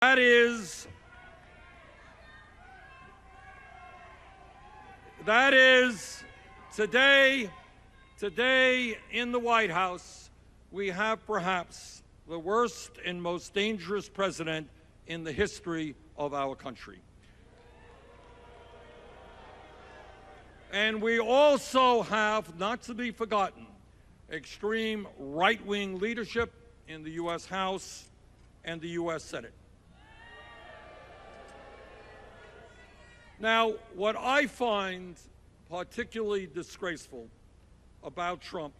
That is today in the White House, we have perhaps the worst and most dangerous president in the history of our country. And we also have, not to be forgotten, extreme right-wing leadership in the U.S. House and the U.S. Senate. Now, what I find particularly disgraceful about Trump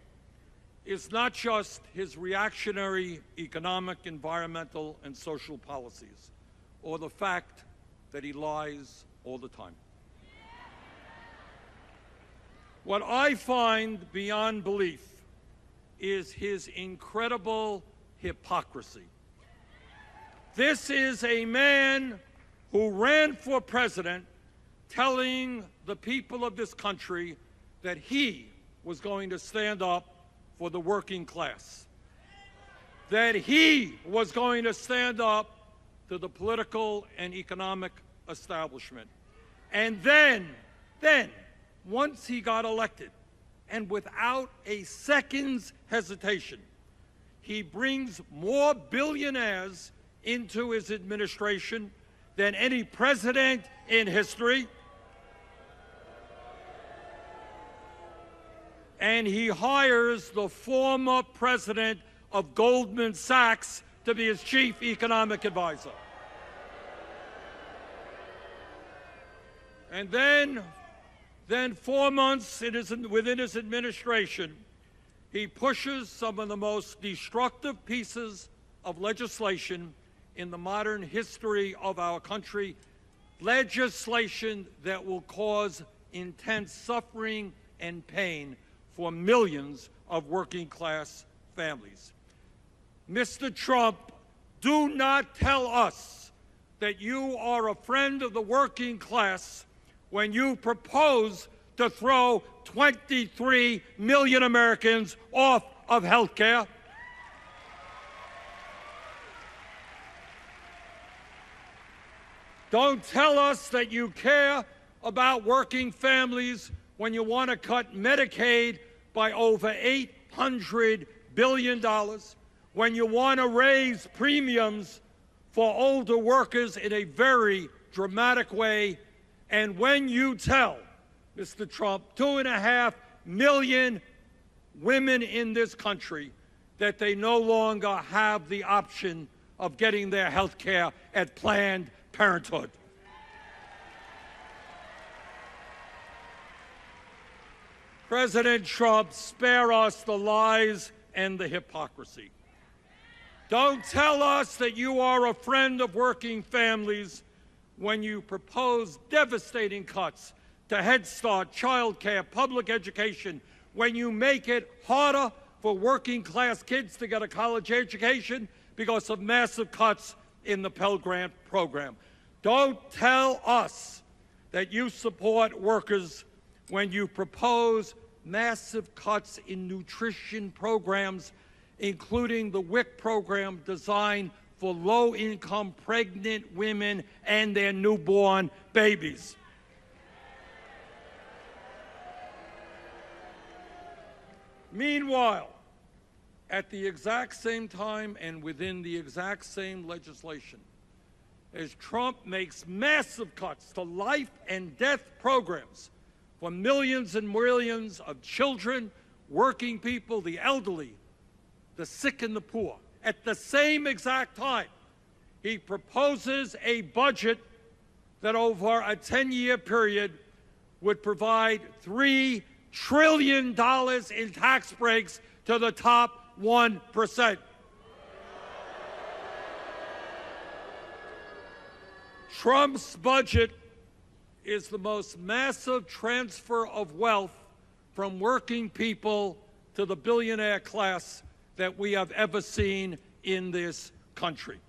is not just his reactionary economic, environmental, and social policies, or the fact that he lies all the time. What I find beyond belief is his incredible hypocrisy. This is a man who ran for president telling the people of this country that he was going to stand up for the working class, that he was going to stand up to the political and economic establishment. And then, once he got elected, and without a second's hesitation, he brings more billionaires into his administration than any president in history. And he hires the former president of Goldman Sachs to be his chief economic advisor. And then 4 months within his administration, he pushes some of the most destructive pieces of legislation in the modern history of our country, legislation that will cause intense suffering and pain for millions of working-class families. Mr. Trump, do not tell us that you are a friend of the working class when you propose to throw 23 million Americans off of health care. Don't tell us that you care about working families when you want to cut Medicaid by over $800 billion, when you want to raise premiums for older workers in a very dramatic way, and when you tell, Mr. Trump, 2.5 million women in this country that they no longer have the option of getting their health care at Planned Parenthood. President Trump, spare us the lies and the hypocrisy. Don't tell us that you are a friend of working families when you propose devastating cuts to Head Start, child care, public education, when you make it harder for working-class kids to get a college education because of massive cuts in the Pell Grant program. Don't tell us that you support workers when you propose massive cuts in nutrition programs, including the WIC program designed for low-income pregnant women and their newborn babies. Meanwhile, at the exact same time and within the exact same legislation, as Trump makes massive cuts to life and death programs for millions and millions of children, working people, the elderly, the sick and the poor. At the same exact time, he proposes a budget that over a 10-year period would provide $3 trillion in tax breaks to the top 1%. Trump's budget is the most massive transfer of wealth from working people to the billionaire class that we have ever seen in this country.